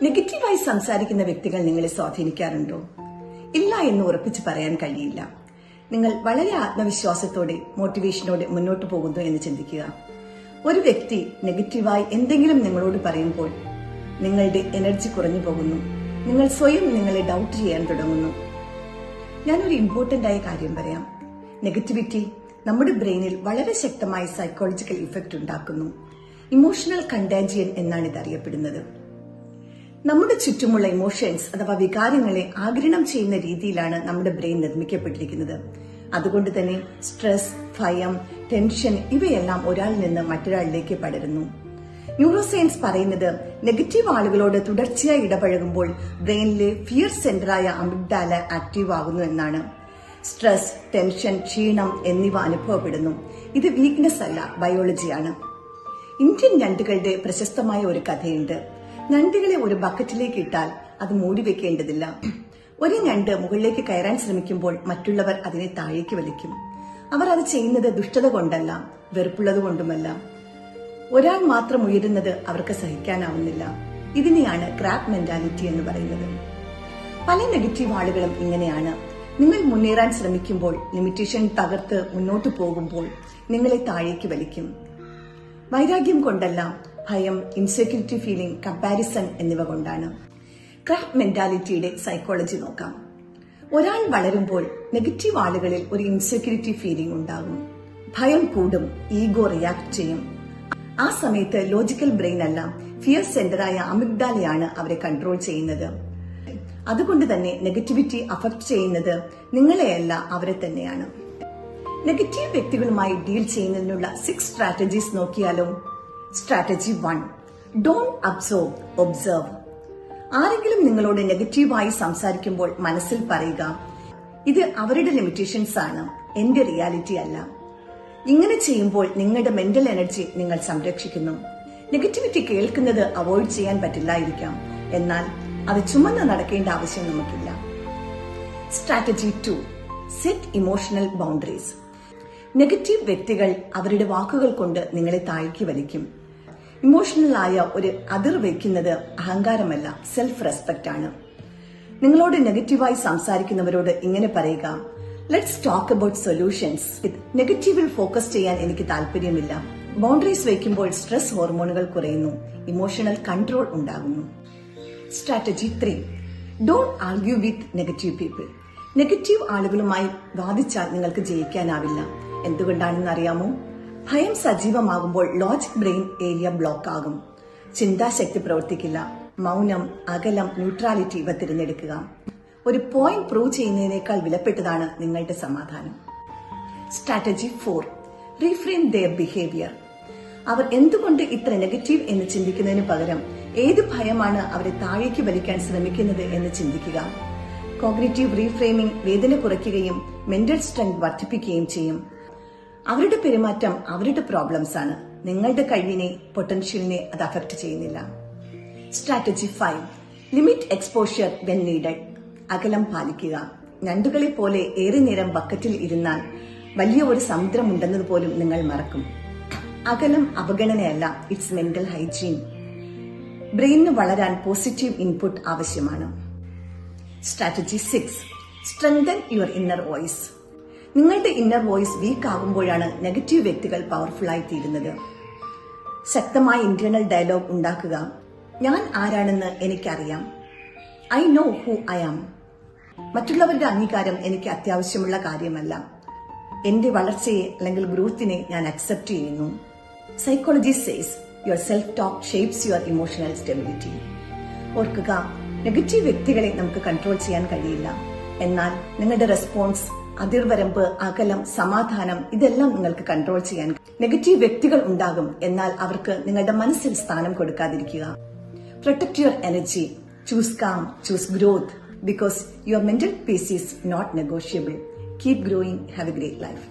നെഗറ്റീവായി സംസാരിക്കുന്ന വ്യക്തികൾ നിങ്ങളെ സ്വാധീനിക്കാറുണ്ടോ? ഇല്ല എന്ന് ഉറപ്പിച്ച് പറയാൻ കഴിയില്ല. നിങ്ങൾ വളരെ ആത്മവിശ്വാസത്തോടെ മോട്ടിവേഷനോടെ മുന്നോട്ട് പോകുന്നു എന്ന് ചിന്തിക്കുക. ഒരു വ്യക്തി നെഗറ്റീവായി എന്തെങ്കിലും നിങ്ങളോട് പറയുമ്പോൾ നിങ്ങളുടെ എനർജി കുറഞ്ഞു പോകുന്നു. നിങ്ങൾ സ്വയം നിങ്ങളെ ഡൗട്ട് ചെയ്യാൻ തുടങ്ങുന്നു. ഞാനൊരു ഇമ്പോർട്ടന്റ് ആയ കാര്യം പറയാം. നെഗറ്റിവിറ്റി നമ്മുടെ ബ്രെയിനിൽ വളരെ ശക്തമായ സൈക്കോളജിക്കൽ ഇഫക്റ്റ് ഉണ്ടാക്കുന്നു. ഇമോഷണൽ കണ്ടാജിയൻ എന്നാണ് ഇത് അറിയപ്പെടുന്നത്. നമ്മുടെ ചുറ്റുമുള്ള ഇമോഷൻസ് അഥവാ വികാരങ്ങളെ ആഗിരണം ചെയ്യുന്ന രീതിയിലാണ് നമ്മുടെ ബ്രെയിൻ നിർമ്മിക്കപ്പെട്ടിരിക്കുന്നത്. അതുകൊണ്ട് തന്നെ സ്ട്രെസ്, ഭയം, ടെൻഷൻ ഇവയെല്ലാം ഒരാളിൽ നിന്ന് മറ്റൊരാളിലേക്ക് പടരുന്നു. ന്യൂറോ സയൻസ് പറയുന്നത് നെഗറ്റീവ് ആളുകളോട് തുടർച്ചയായി ഇടപഴകുമ്പോൾ ബ്രെയിനിലെ ഫിയർ സെന്ററായ അമിഗ്ഡാല ആക്റ്റീവ് ആകുന്നു എന്നാണ്. സ്ട്രെസ്, ടെൻഷൻ, ക്ഷീണം എന്നിവ അനുഭവപ്പെടുന്നു. ഇത് വീക്ക്നെസ് അല്ല, ബയോളജിയാണ്. ഇന്ത്യൻ ഞണ്ടുകളുടെ പ്രശസ്തമായ ഒരു കഥയുണ്ട്. ഞണ്ടുകളെ ഒരു ബക്കറ്റിലേക്ക് ഇട്ടാൽ അത് മൂടി വെക്കേണ്ടതില്ല. ഒരു ഞണ്ട് മുകളിലേക്ക് കയറാൻ ശ്രമിക്കുമ്പോൾ മറ്റുള്ളവർ അതിനെ താഴേക്ക് വലിക്കും. അവർ അത് ചെയ്യുന്നത് ദുഷ്ടത കൊണ്ടല്ല, വെറുപ്പുള്ളത് കൊണ്ടുമല്ല. ഒരാൾ മാത്രം ഉയരുന്നത് അവർക്ക് സഹിക്കാനാവുന്നില്ല. ഇതിനെയാണ് ക്രാബ് മെന്റാലിറ്റി എന്ന് പറയുന്നത്. പല നെഗറ്റീവ് ആളുകളും ഇങ്ങനെയാണ്. നിങ്ങൾ മുന്നേറാൻ ശ്രമിക്കുമ്പോൾ, ലിമിറ്റേഷൻ തകർത്ത് മുന്നോട്ട് പോകുമ്പോൾ നിങ്ങളെ താഴേക്ക് വലിക്കും. വൈരാഗ്യം കൊണ്ടല്ല, ഭയം, ഇൻസെക്യൂരിറ്റി ഫീലിംഗ്, കമ്പാരിസൺ എന്നിവ കൊണ്ടാണ്. ക്രാബ് മെന്റാലിറ്റിയുടെ സൈക്കോളജി നോക്കാം. ഒരാൾ വളരുമ്പോൾ നെഗറ്റീവ് ആളുകളിൽ ഒരു ഇൻസെക്യൂരിറ്റി ഫീലിംഗ് ഉണ്ടാകും. ഭയം കൂടും, ഈഗോ റിയാക്ട് ചെയ്യും. ആ സമയത്ത് ലോജിക്കൽ ബ്രെയിൻ അല്ല, ഫിയർ സെന്ററായ അമിഗ്ഡാലയാണ് അവരെ കൺട്രോൾ ചെയ്യുന്നത്. അതുകൊണ്ട് തന്നെ നെഗറ്റിവിറ്റി അഫക്ട് ചെയ്യുന്നത് നിങ്ങളെയല്ല, അവരെ തന്നെയാണ്. നെഗറ്റീവ് വ്യക്തികളുമായി ഡീൽ ചെയ്യുന്നതിനുള്ള 6 സ്ട്രാറ്റജീസ് നോക്കിയാലോ? Strategy 1, don't absorb, observe. ആരെങ്കിലും നിങ്ങളോട് നെഗറ്റീവായി സംസാരിക്കുമ്പോൾ മനസ്സിൽ പറയുക, ഇത് അവരുടെ ലിമിറ്റേഷൻസ് ആണ്, എന്റെ റിയാലിറ്റി അല്ല. ഇങ്ങനെ ചെയ്യുമ്പോൾ നിങ്ങളുടെ മെന്റൽ എനർജി നിങ്ങൾ സംരക്ഷിക്കുന്നു. നെഗറ്റിവിറ്റി കേൾക്കുന്നത് അവോയ്ഡ് ചെയ്യാൻ പറ്റില്ലായിരിക്കാം, എന്നാൽ അത് ചുമന്ന് നടക്കേണ്ട ആവശ്യം നമുക്കില്ല. Strategy 2, set emotional boundaries. Negative വ്യക്തികൾ അവരുടെ വാക്കുകൾ കൊണ്ട് നിങ്ങളെ താഴേക്ക് വലിക്കും. ഇമോഷണൽ ആയ ഒരു അതിർ വയ്ക്കുന്നത് അഹങ്കാരമല്ല, സെൽഫ് റെസ്പെക്ട് ആണ്. നിങ്ങളോട് നെഗറ്റീവായി സംസാരിക്കുന്നവരോട് ഇങ്ങനെ പറയുക, ലെറ്റ്സ് ടോക്ക് അബൌട്ട് സൊല്യൂഷൻസ്. നെഗറ്റീവിൽ ഫോക്കസ് ചെയ്യാൻ എനിക്ക് താല്പര്യമില്ല. ബൗണ്ടറീസ് വയ്ക്കുമ്പോൾ സ്ട്രെസ് ഹോർമോണുകൾ കുറയുന്നു, ഇമോഷണൽ കൺട്രോൾ ഉണ്ടാകുന്നു. Strategy 3, don't argue with negative people. Negative ആളുകളുമായി വാദിച്ചാൽ നിങ്ങൾക്ക് ജയിക്കാനാവില്ല. എന്തുകൊണ്ടാണെന്ന് അറിയാമോ? ഭയം സജീവമാകുമ്പോൾ ലോജിക് ബ്രെയിൻ ഏരിയ ബ്ലോക്ക് ആകും. ചിന്താശക്തി പ്രവർത്തിക്കില്ല. മൗനം, അകലം, ന്യൂട്രാലിറ്റി ഇവ തിരഞ്ഞെടുക്കുക. ഒരു പോയിന്റ് പ്രൂവ് ചെയ്യുന്നതിനേക്കാൾ വിലപ്പെട്ടതാണ് നിങ്ങളുടെ സമാധാനം. Strategy 4, reframe their behaviour. അവർ എന്തുകൊണ്ട് ഇത്ര നെഗറ്റീവ് എന്ന് ചിന്തിക്കുന്നതിന് പകരം ഏത് ഭയമാണ് അവരെ താഴേക്ക് വലിക്കാൻ ശ്രമിക്കുന്നത് എന്ന് ചിന്തിക്കുക. കോഗ്നിറ്റീവ് റീഫ്രെയിമിംഗ് വേദന കുറയ്ക്കുകയും മെന്റൽ സ്ട്രെങ്ത് വർദ്ധിപ്പിക്കുകയും ചെയ്യും. അവരുടെ പെരുമാറ്റം അവരുടെ പ്രോബ്ലംസ് ആണ്, നിങ്ങളുടെ കഴിവിനെ, പൊട്ടൻഷ്യലിനെ അത് അഫക്ട് ചെയ്യുന്നില്ല. Strategy 5, limit exposure when needed. അകലം പാലിക്കുക. ഞണ്ടുകളെ പോലെ ഏറെ നേരം ബക്കറ്റിൽ ഇരുന്നാൽ വലിയ ഒരു സമുദ്രമുണ്ടെന്നത് പോലും നിങ്ങൾ മറക്കും. അകലം അവഗണനയല്ല, ഇറ്റ്സ് മെന്റൽ ഹൈജീൻ. ബ്രെയിനിന് വളരാൻ പോസിറ്റീവ് ഇൻപുട്ട് ആവശ്യമാണ്. Strategy 6, strengthen your inner voice. നിങ്ങളുടെ ഇന്നർ വോയിസ് വീക്ക് ആകുമ്പോഴാണ് നെഗറ്റീവ് വ്യക്തികൾ പവർഫുൾ ആയി തീരുന്നത്. ശക്തമായ ഇന്റേണൽ ഡയലോഗ് ഉണ്ടാക്കുക. ഞാൻ ആരാണെന്ന് എനിക്കറിയാം. I know who I am. മറ്റുള്ളവരുടെ അംഗീകാരം എനിക്ക് അത്യാവശ്യമുള്ള കാര്യമല്ല. എന്റെ വളർച്ചയെ അല്ലെങ്കിൽ ഗ്രോത്തിനെ ഞാൻ അക്സെപ്റ്റ് ചെയ്യുന്നു. Psychology says your self talk shapes your emotional stability. ഓർക്കുക, നെഗറ്റീവ് വ്യക്തികളെ നമുക്ക് കൺട്രോൾ ചെയ്യാൻ കഴിയില്ല. എന്നാൽ നിങ്ങളുടെ റെസ്പോൺസ്, അതിർവരമ്പ്, അകലം, സമാധാനം ഇതെല്ലാം നിങ്ങൾക്ക് കൺട്രോൾ ചെയ്യാൻ. നെഗറ്റീവ് വ്യക്തികൾ ഉണ്ടാകും, എന്നാൽ അവർക്ക് നിങ്ങളുടെ മനസ്സിൽ സ്ഥാനം കൊടുക്കാതിരിക്കുക. Protect your energy. Choose calm, choose growth, because your mental peace is not negotiable. Keep growing. Have a great life.